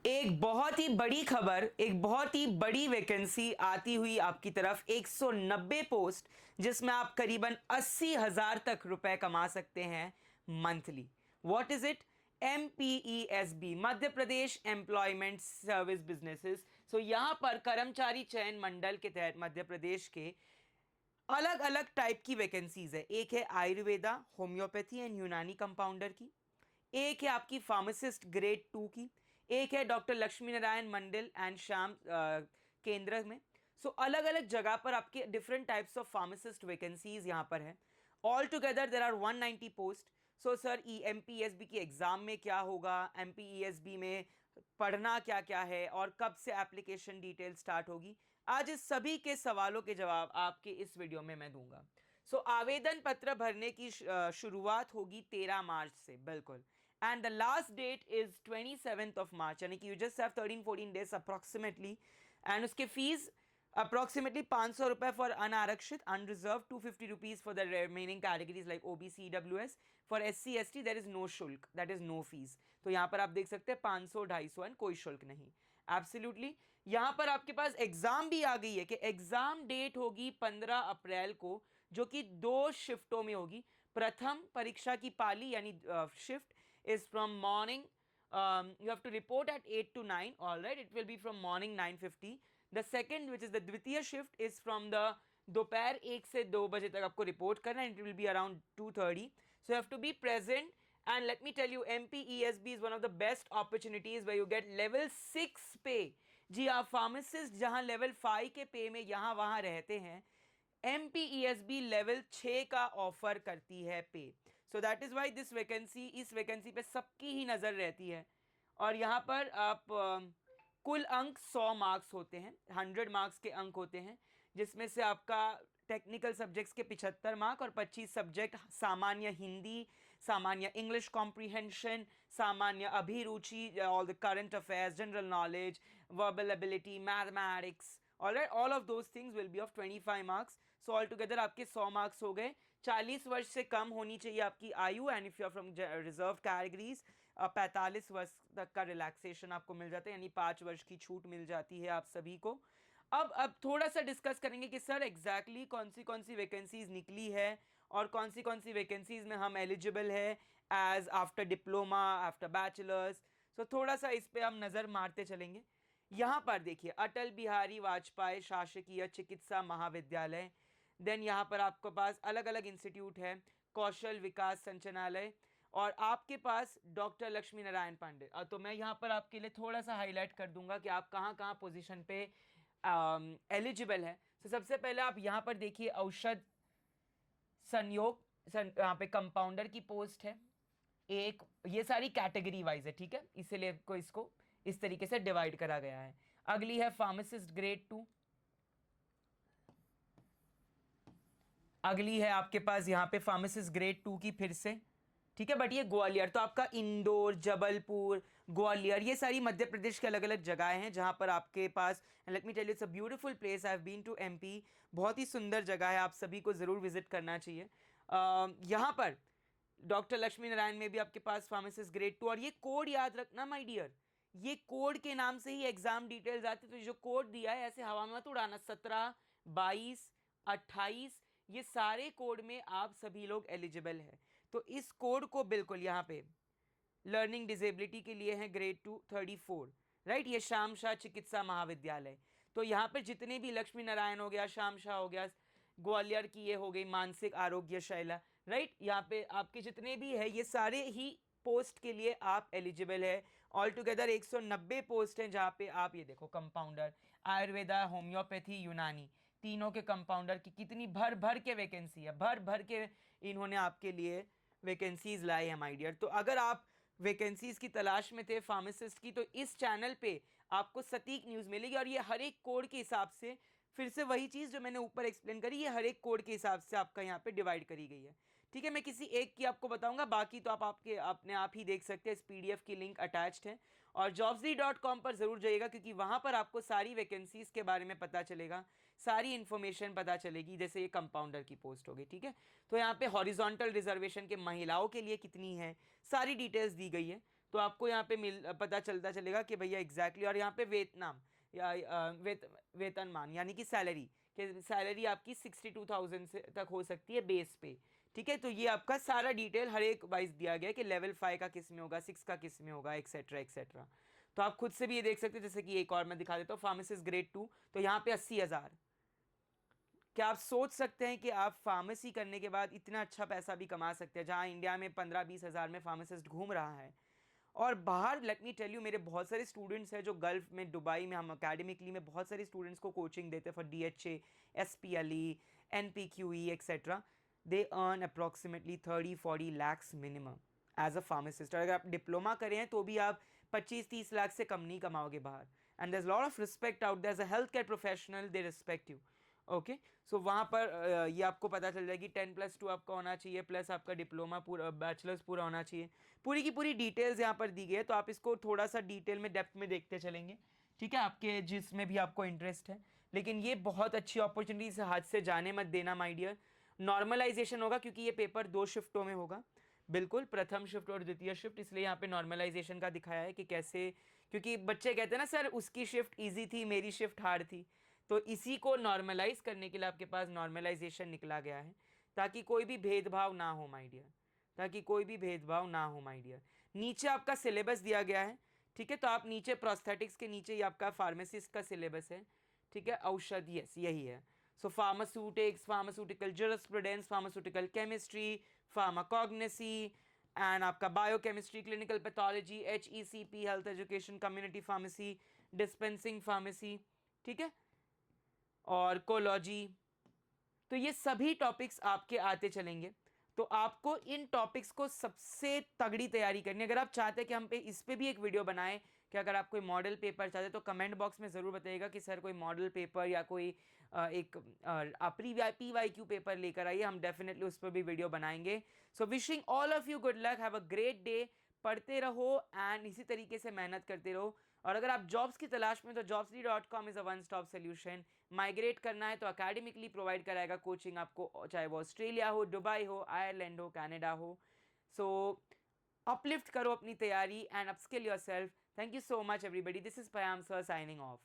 एक बहुत ही बड़ी खबर, एक बहुत ही बड़ी वैकेंसी आती हुई आपकी तरफ। 190 पोस्ट जिसमें आप करीबन 80,000 तक रुपए कमा सकते हैं monthly. What is it? MPESB, Madhya Pradesh employment service businesses. So यहां पर कर्मचारी चयन मंडल के तहत मध्य प्रदेश के अलग अलग टाइप की वैकेंसीज है। एक है आयुर्वेदा, होम्योपैथी एंड यूनानी कंपाउंडर की। एक है आपकी फार्मासिस्ट ग्रेड 2 की। एक है डॉक्टर लक्ष्मी नारायण मंडल एंड श्याम केंद्र में। सो अलग अलग जगह पर आपके different types of pharmacist vacancies यहां पर है। All together there are 190 post. So sir MPESB की एग्जाम में क्या होगा, MPESB में पढ़ना क्या क्या है और कब से एप्लीकेशन डिटेल स्टार्ट होगी, आज इस सभी के सवालों के जवाब आपके इस वीडियो में मैं दूंगा। सो आवेदन पत्र भरने की शुरुआत होगी 13 मार्च से, बिल्कुल। And the last date is 27th of March, यानी कि you just have 13-14 days approximately. And उसके फीस अप्रोक्सीमेटली 500 रुपए फॉर अनारक्षित unreserve, 250 rupees for the remaining categories like OBC EWS। For SC ST there is no शुल्क, that is no fees. तो यहां पर आप देख सकते हैं 500, 250 एंड कोई शुल्क नहीं। एब्सोल्युटली। यहां पर आपके पास एग्जाम भी आ गई है कि एग्जाम डेट होगी 15 अप्रैल को, जो कि 2 शिफ्टों में होगी। प्रथम परीक्षा की पाली यानी shift is from morning. You have to report at 8 to 9. All right, it will be from morning 9:50. The second, which is the द्वितीय shift, is from the दोपहर 1 से 2 बजे तक आपको रिपोर्ट करना है. It will be around 2:30. So you have to be present. And let me tell you, MPESB is one of the best opportunities where you get level 6 पे. जी आप pharmacist जहां लेवल 5 के पे में यहां वहां रहते हैं, MPESB लेवल 6 का ऑफर करती है पे। So that is why this vacancy, इस वैकेंसी पे सबकी ही नजर रहती है। और यहां पर आप कुल अंक 100 मार्क्स होते हैं, 100 मार्क्स के अंक होते हैं, जिसमें से आपका टेक्निकल सब्जेक्ट्स के 75 मार्क और 25 सब्जेक्ट सामान्य हिंदी, सामान्य इंग्लिश कॉम्प्रीहेंशन, सामान्य अभिरुचि, all the current affairs, general knowledge, verbal ability, mathematics, all right, all of those things will be of 25 marks. So all together आपके 100 मार्क्स हो गए। 40 वर्ष से कम होनी चाहिए आपकी आयु, and if you are from reserve categories 45 वर्ष तक का रिलैक्सेशन आपको मिल जाता है, यानी 5 वर्ष की छूट मिल जाती है आप सभी को। अब थोड़ा सा डिस्कस करेंगे कि सर एग्जैक्टली कौन सी वैकेंसीज निकली है और कौन सी वैकेंसीज में हम एलिजिबल है as after diploma, after bachelors. So थोड़ा सा इस पे हम नज़र मारते चलेंगे। यहां पर देखिए, अटल बिहारी वाजपेयी शासकीय चिकित्सा महाविद्यालय। देन यहां पर आपके पास अलग अलग इंस्टीट्यूट है, कौशल विकास संचालनालय, और आपके पास डॉक्टर लक्ष्मी नारायण पांडे। तो मैं यहां पर आपके लिए थोड़ा सा हाईलाइट कर दूंगा कि आप कहां कहां पोजीशन पे एलिजिबल है। तो सबसे पहले आप यहां पर देखिए, औषध संयोग यहाँ पे कंपाउंडर की पोस्ट है एक। ये सारी कैटेगरी वाइज है, ठीक है, इसीलिए को इसको इस तरीके से डिवाइड करा गया है। अगली है फार्मासिस्ट ग्रेड 2। अगली है आपके पास यहां पे फार्मासिस्ट ग्रेड 2 की फिर से, ठीक है, बट ये ग्वालियर, तो आपका इंदौर, जबलपुर, ग्वालियर, ये सारी मध्य प्रदेश के अलग अलग जगह हैं जहां पर आपके पास। Let me tell you, it's a beautiful place, I have been to MP। बहुत ही सुंदर जगह है, आप सभी को जरूर विजिट करना चाहिए। यहां पर डॉक्टर लक्ष्मी नारायण में भी आपके पास फार्मासिस्ट ग्रेड 2, और ये कोड याद रखना माय डियर, ये कोड के नाम से ही एग्जाम डिटेल्स आती है। तो जो कोड दिया है ऐसे हवा में मत उड़ाना, 17, 22, 28, ये सारे कोड में आप सभी लोग एलिजिबल है। तो इस कोड को बिल्कुल यहाँ पे लर्निंग डिसेबिलिटी के लिए है ग्रेड 2 34, राइट। ये श्याम शाह चिकित्सा महाविद्यालय। तो यहाँ पे जितने भी लक्ष्मी नारायण हो गया, श्याम शाह हो गया, ग्वालियर की ये हो गई मानसिक आरोग्य शैला, राइट, यहाँ पे आपके जितने भी है ये सारे ही पोस्ट के लिए आप एलिजिबल है। ऑल टुगेदर 190 पोस्ट हैं जहाँ पे आप ये देखो, कंपाउंडर, आयुर्वेदा, होम्योपैथी, यूनानी, तीनों के कंपाउंडर की कितनी भर भर के वैकेंसी है, भर भर के इन्होंने आपके लिए वैकेंसीज लाई है माय डियर। तो अगर आप वैकेंसीज की तलाश में थे फार्मासिस्ट की, तो इस चैनल पे आपको सटीक न्यूज़ मिलेगी, और ये हर एक कोड के हिसाब से, फिर से वही चीज़ जो मैंने ऊपर एक्सप्लेन करी, ये हर एक कोड के हिसाब से आपका यहाँ पे डिवाइड करी गई है, ठीक है। मैं किसी एक की आपको बताऊंगा, बाकी तो आप आपके अपने आप ही देख सकते हैं, इस PDF की लिंक अटैच्ड है। और jobsdeed.com पर जरूर जाइएगा, क्योंकि वहां पर आपको सारी वैकेंसीज के बारे में पता चलेगा, सारी इंफॉर्मेशन पता चलेगी। जैसे ये कंपाउंडर की पोस्ट होगी, ठीक है, तो यहाँ पे हॉरिजॉन्टल रिजर्वेशन के महिलाओं के लिए कितनी है, सारी डिटेल्स दी गई है। तो आपको यहाँ पे पता चलता चलेगा कि भैया एग्जैक्टली। और यहाँ पे वेतनाम या वेतनमान यानी कि सैलरी, कि सैलरी आपकी 62,000 से तक हो सकती है बेस पे। ठीक है, तो ये आपका सारा डिटेल हर एक वाइज दिया गया है कि लेवल 5 का किस में होगा, 6 का किस में होगा, एक्सेट्रा एक्सेट्रा। तो आप खुद से भी ये देख सकते हैं। जैसे कि एक और मैं दिखा देता हूँ, फार्मासिस्ट ग्रेड 2, तो यहाँ पे 80,000। क्या आप सोच सकते हैं कि आप फार्मेसी करने के बाद इतना अच्छा पैसा भी कमा सकते हैं, जहां इंडिया में 15-20 हज़ार में फार्मासिस्ट घूम रहा है। और बाहर लेट मी टेल यू, मेरे बहुत सारे स्टूडेंट्स हैं जो गल्फ में, दुबई में, हम अकेडमिकली में बहुत सारे स्टूडेंट्स को कोचिंग देते हैं for DHA, SPLE, NPQE etcetera. They earn approximately 30-40 lakhs minimum as a pharmacist. और अगर आप डिप्लोमा करें हैं तो भी आप 25-30 लाख से कम नहीं कमाओगे बाहर। And there is lot of respect out there, as a health care professional they respect you. Okay, so वहाँ पर ये आपको पता चल जाएगी 10+2 आपका होना चाहिए, प्लस आपका डिप्लोमा पूरा, बैचलर्स पूरा होना चाहिए। पूरी की पूरी डिटेल्स यहाँ पर दी गई है, तो आप इसको थोड़ा सा डिटेल में, डेप्थ में देखते चलेंगे। ठीक है, आपके जिसमें भी आपको इंटरेस्ट है। लेकिन ये बहुत अच्छी अपॉर्चुनिटी, से हाथ से जाने मत देना माय डियर। नॉर्मलाइजेशन होगा क्योंकि ये पेपर 2 शिफ्टों में होगा, बिल्कुल, प्रथम शिफ्ट और द्वितीय शिफ्ट। इसलिए यहाँ पे नॉर्मलाइजेशन का दिखाया है कि कैसे, क्योंकि बच्चे कहते हैं ना सर उसकी शिफ्ट ईजी थी, मेरी शिफ्ट हार्ड थी। तो इसी को नॉर्मलाइज करने के लिए आपके पास नॉर्मलाइजेशन निकला गया है, ताकि कोई भी भेदभाव ना हो माय डियर, ताकि कोई भी भेदभाव ना हो माय डियर। नीचे आपका सिलेबस दिया गया है। ठीक है, तो आप नीचे प्रोस्थेटिक्स के नीचे ही आपका फार्मेसिस्ट का सिलेबस है। ठीक है, औषध, यस यही है। So pharmaceutics, pharmaceutical jurisprudence, pharmaceutical chemistry, pharmacognosy, and आपका biochemistry, clinical pathology, HECP, health education, community pharmacy, dispensing pharmacy. ठीक है, और कोलॉजी। तो ये सभी टॉपिक्स आपके आते चलेंगे। तो आपको इन टॉपिक्स को सबसे तगड़ी तैयारी करनी है। अगर आप चाहते हैं कि हम इस पे भी एक वीडियो बनाएं, कि अगर आप कोई मॉडल पेपर चाहते हैं तो कमेंट बॉक्स में ज़रूर बताइएगा कि सर कोई मॉडल पेपर या कोई एक PYQ पेपर लेकर आइए, हम डेफिनेटली उस पर भी वीडियो बनाएंगे। So wishing all of you good luck, have a great day. पढ़ते रहो एंड इसी तरीके से मेहनत करते रहो। और अगर आप जॉब्स की तलाश में, तो jobsly.com is a one stop solution. Migrate करना है तो अकेडमिकली प्रोवाइड कराएगा कोचिंग आपको, चाहे वो ऑस्ट्रेलिया हो, दुबई हो, आयरलैंड हो, कनाडा हो। सो अपलिफ्ट करो अपनी तैयारी and upskill yourself. Thank you so much everybody, this is Payam sir signing of.